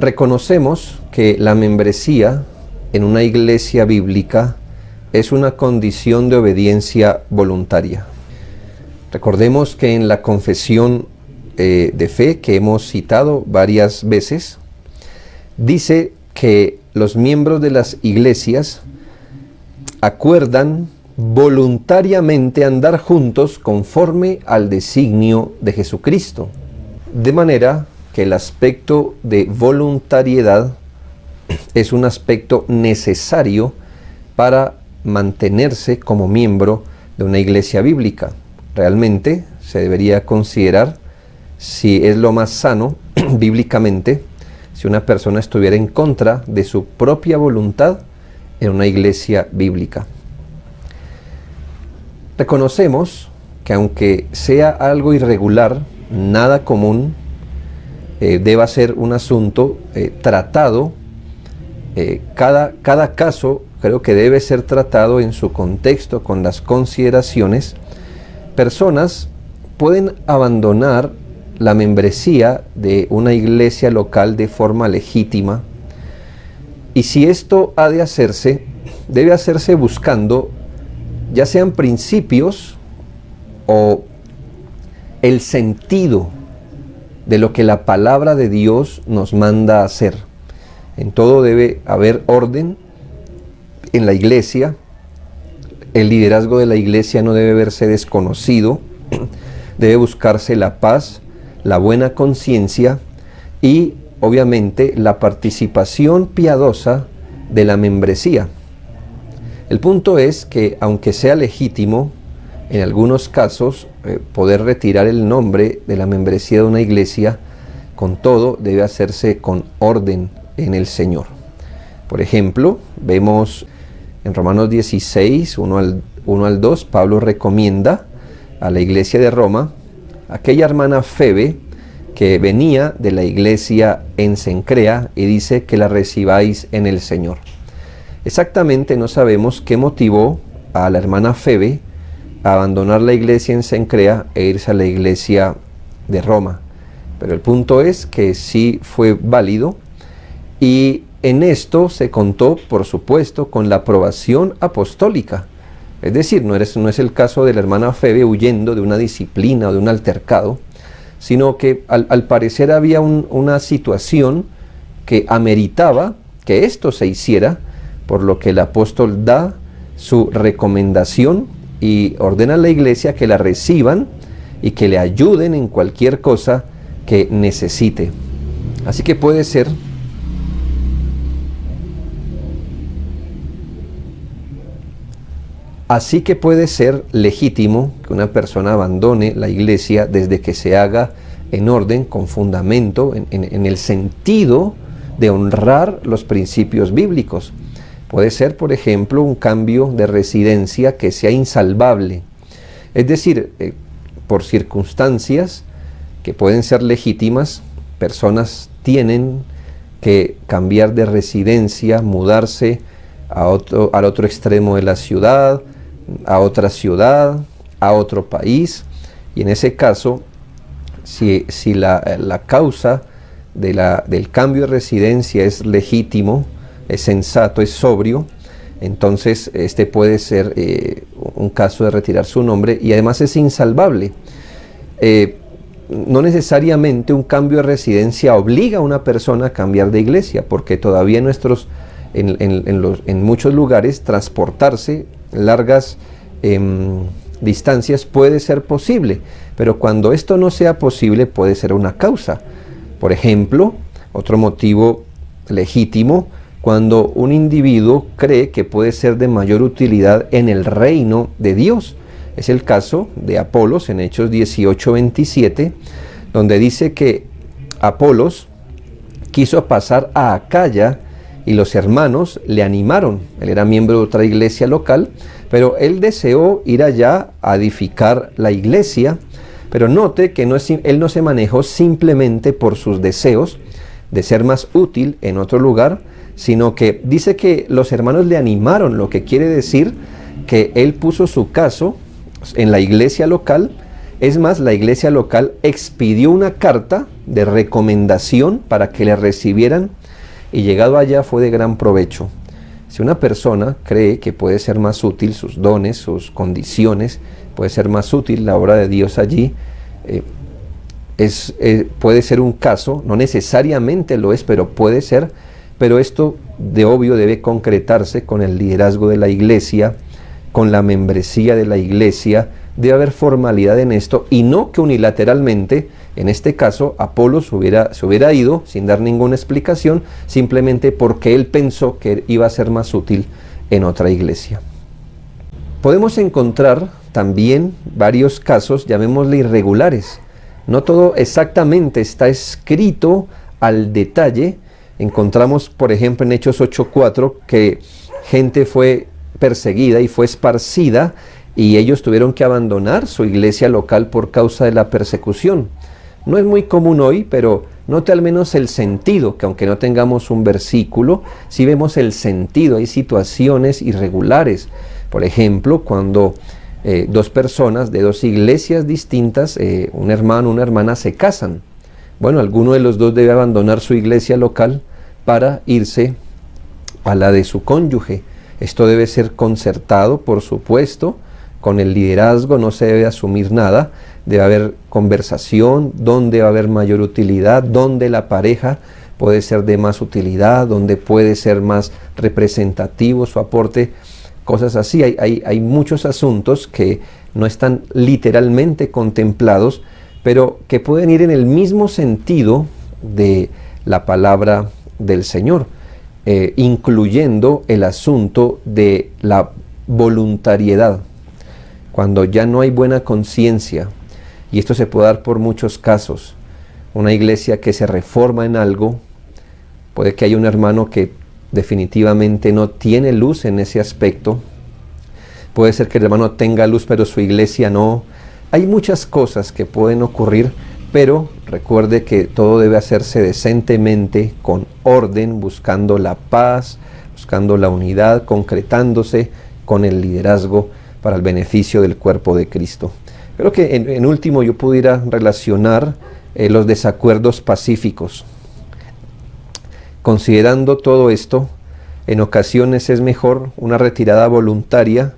Reconocemos que la membresía en una iglesia bíblica es una condición de obediencia voluntaria. Recordemos que en la confesión de fe que hemos citado varias veces, dice que los miembros de las iglesias acuerdan voluntariamente andar juntos conforme al designio de Jesucristo. De manera que el aspecto de voluntariedad es un aspecto necesario para mantenerse como miembro de una iglesia bíblica. Realmente se debería considerar si es lo más sano bíblicamente si una persona estuviera en contra de su propia voluntad en una iglesia bíblica. Reconocemos que aunque sea algo irregular, nada común, deba ser un asunto tratado. Cada caso creo que debe ser tratado en su contexto, con las consideraciones. Personas pueden abandonar la membresía de una iglesia local de forma legítima, y si esto ha de hacerse, debe hacerse buscando ya sean principios o el sentido de lo que la palabra de Dios nos manda a hacer. En todo debe haber orden en la iglesia. El liderazgo de la iglesia no debe verse desconocido. Debe buscarse la paz, la buena conciencia y obviamente la participación piadosa de la membresía. El punto es que aunque sea legítimo en algunos casos poder retirar el nombre de la membresía de una iglesia, con todo debe hacerse con orden en el Señor. Por ejemplo, vemos en Romanos 16, 1 al 2, Pablo recomienda a la iglesia de Roma, aquella hermana Febe que venía de la iglesia en Cencrea, y dice que la recibáis en el Señor. Exactamente no sabemos qué motivó a la hermana Febe a abandonar la iglesia en Cencrea e irse a la iglesia de Roma, pero el punto es que sí fue válido, y en esto se contó, por supuesto, con la aprobación apostólica. Es decir, no es el caso de la hermana Febe huyendo de una disciplina o de un altercado, sino que al parecer había una situación que ameritaba que esto se hiciera, por lo que el apóstol da su recomendación y ordena a la iglesia que la reciban y que le ayuden en cualquier cosa que necesite. Así que puede ser legítimo que una persona abandone la iglesia desde que se haga en orden, con fundamento, en el sentido de honrar los principios bíblicos. Puede ser, por ejemplo, un cambio de residencia que sea insalvable. Es decir, por circunstancias que pueden ser legítimas, personas tienen que cambiar de residencia, mudarse al otro extremo de la ciudad, a otra ciudad, a otro país, y en ese caso, si la causa del cambio de residencia es legítimo, es sensato, es sobrio, entonces este puede ser un caso de retirar su nombre, y además es insalvable. No necesariamente un cambio de residencia obliga a una persona a cambiar de iglesia, porque todavía en muchos lugares transportarse largas distancias puede ser posible, pero cuando esto no sea posible puede ser una causa. Por ejemplo, otro motivo legítimo, cuando un individuo cree que puede ser de mayor utilidad en el reino de Dios. Es el caso de Apolos en Hechos 18:27, donde dice que Apolos quiso pasar a Acaya y los hermanos le animaron. Él era miembro de otra iglesia local, pero él deseó ir allá a edificar la iglesia. Pero note que él no se manejó simplemente por sus deseos de ser más útil en otro lugar, sino que dice que los hermanos le animaron, lo que quiere decir que él puso su caso en la iglesia local Es más, la iglesia local expidió una carta de recomendación para que le recibieran, y llegado allá fue de gran provecho. Si una persona cree que puede ser más útil sus dones, sus condiciones, puede ser más útil la obra de Dios allí, puede ser un caso, no necesariamente lo es, pero puede ser, pero esto de obvio debe concretarse con el liderazgo de la iglesia, con la membresía de la iglesia. Debe haber formalidad en esto, y no que unilateralmente, en este caso, Apolos se hubiera ido sin dar ninguna explicación, simplemente porque él pensó que iba a ser más útil en otra iglesia. Podemos encontrar también varios casos, llamémosle irregulares. No todo exactamente está escrito al detalle. Encontramos, por ejemplo, en Hechos 8:4, que gente fue perseguida y fue esparcida, y ellos tuvieron que abandonar su iglesia local por causa de la persecución. No es muy común hoy, pero note al menos el sentido, que aunque no tengamos un versículo, sí vemos el sentido. Hay situaciones irregulares. Por ejemplo, cuando dos personas de dos iglesias distintas, un hermano, una hermana, se casan. Bueno, alguno de los dos debe abandonar su iglesia local para irse a la de su cónyuge. Esto debe ser concertado, por supuesto, con el liderazgo. No se debe asumir nada. Debe haber conversación, dónde va a haber mayor utilidad, dónde la pareja puede ser de más utilidad, dónde puede ser más representativo su aporte, cosas así. Hay muchos asuntos que no están literalmente contemplados, pero que pueden ir en el mismo sentido de la palabra del Señor, incluyendo el asunto de la voluntariedad. Cuando ya no hay buena conciencia, y esto se puede dar por muchos casos, una iglesia que se reforma en algo, puede que haya un hermano que definitivamente no tiene luz en ese aspecto, puede ser que el hermano tenga luz pero su iglesia no. Hay muchas cosas que pueden ocurrir, pero recuerde que todo debe hacerse decentemente, con orden, buscando la paz, buscando la unidad, concretándose con el liderazgo para el beneficio del cuerpo de Cristo. Creo que en último yo pudiera relacionar los desacuerdos pacíficos. Considerando todo esto, en ocasiones es mejor una retirada voluntaria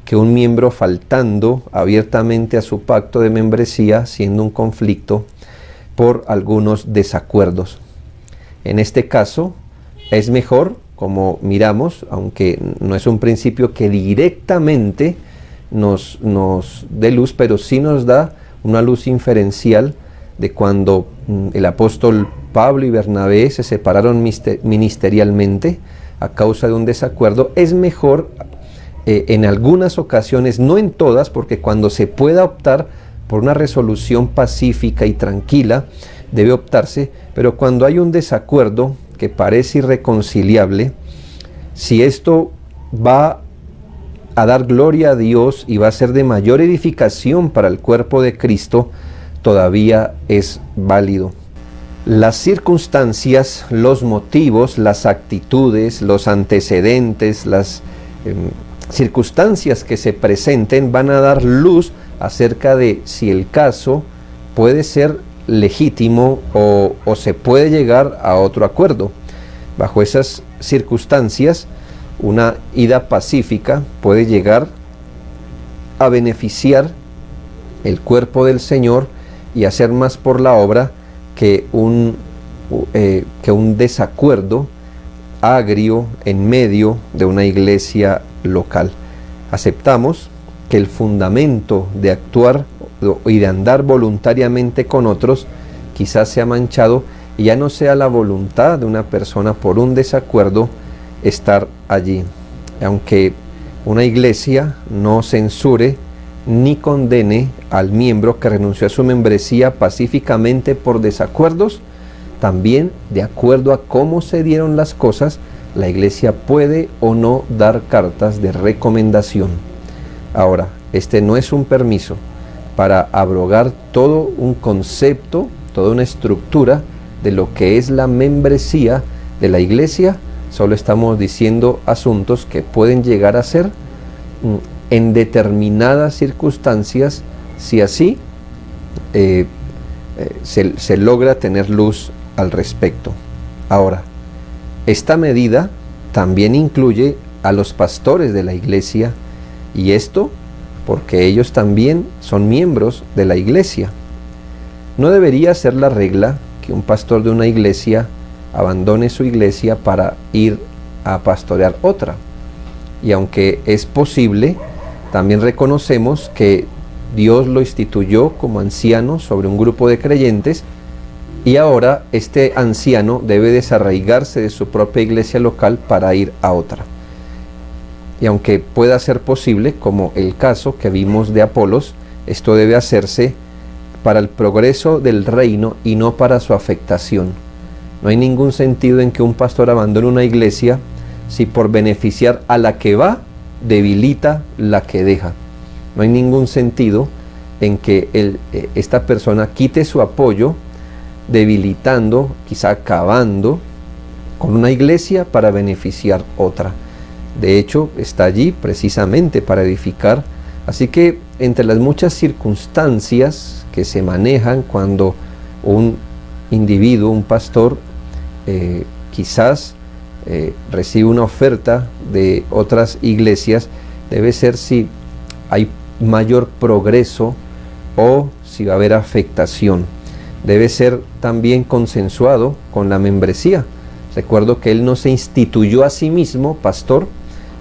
que un miembro faltando abiertamente a su pacto de membresía, siendo un conflicto por algunos desacuerdos. En este caso, es mejor, como miramos, aunque no es un principio que directamente nos dé luz, pero sí nos da una luz inferencial de cuando el apóstol Pablo y Bernabé se separaron ministerialmente a causa de un desacuerdo. Es mejor en algunas ocasiones, no en todas, porque cuando se pueda optar por una resolución pacífica y tranquila, debe optarse, pero cuando hay un desacuerdo que parece irreconciliable, si esto va a dar gloria a Dios y va a ser de mayor edificación para el cuerpo de Cristo, todavía es válido. Las circunstancias, los motivos, las actitudes, los antecedentes, las circunstancias que se presenten van a dar luz acerca de si el caso puede ser legítimo o se puede llegar a otro acuerdo. Bajo esas circunstancias, una ida pacífica puede llegar a beneficiar el cuerpo del Señor y hacer más por la obra que un desacuerdo agrio en medio de una iglesia local. Aceptamos que el fundamento de actuar y de andar voluntariamente con otros quizás sea manchado y ya no sea la voluntad de una persona por un desacuerdo estar allí. Aunque una iglesia no censure ni condene al miembro que renunció a su membresía pacíficamente por desacuerdos, también de acuerdo a cómo se dieron las cosas, la iglesia puede o no dar cartas de recomendación. Ahora, este no es un permiso para abrogar todo un concepto, toda una estructura de lo que es la membresía de la iglesia. Solo estamos diciendo asuntos que pueden llegar a ser en determinadas circunstancias, si así se logra tener luz al respecto. Ahora, esta medida también incluye a los pastores de la iglesia, y esto porque ellos también son miembros de la iglesia. No debería ser la regla que un pastor de una iglesia abandone su iglesia para ir a pastorear otra. Y aunque es posible, también reconocemos que Dios lo instituyó como anciano sobre un grupo de creyentes, y ahora este anciano debe desarraigarse de su propia iglesia local para ir a otra. Y aunque pueda ser posible, como el caso que vimos de Apolos, esto debe hacerse para el progreso del reino y no para su afectación. No hay ningún sentido en que un pastor abandone una iglesia si por beneficiar a la que va, debilita la que deja. No hay ningún sentido en que esta persona quite su apoyo, debilitando, quizá acabando con una iglesia para beneficiar otra. De hecho, está allí precisamente para edificar. Así que entre las muchas circunstancias que se manejan cuando un individuo, un pastor, quizás recibe una oferta de otras iglesias, debe ser si hay mayor progreso o si va a haber afectación. Debe ser también consensuado con la membresía. Recuerdo que él no se instituyó a sí mismo pastor,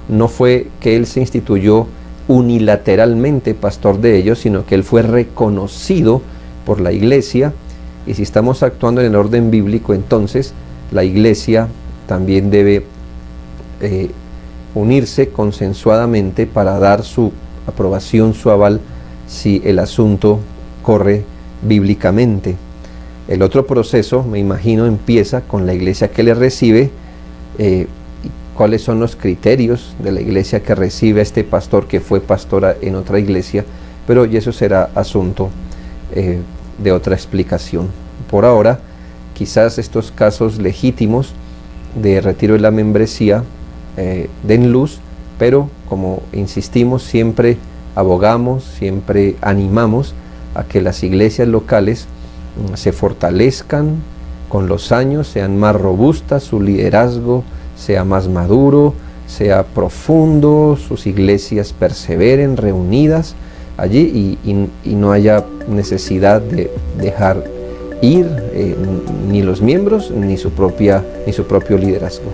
no fue que él se instituyó unilateralmente pastor de ellos, sino que él fue reconocido por la iglesia, y si estamos actuando en el orden bíblico, entonces la iglesia también debe unirse consensuadamente para dar su aprobación, su aval, si el asunto corre bíblicamente. El otro proceso, me imagino, empieza con la iglesia que le recibe. ¿Cuáles son los criterios de la iglesia que recibe a este pastor que fue pastora en otra iglesia? Pero y eso será asunto de otra explicación. Por ahora, quizás estos casos legítimos de retiro de la membresía den luz, pero como insistimos, siempre abogamos, siempre animamos a que las iglesias locales se fortalezcan con los años, sean más robustas, su liderazgo sea más maduro, sea profundo, sus iglesias perseveren reunidas allí y no haya necesidad de dejar ir ni los miembros ni su propio liderazgo.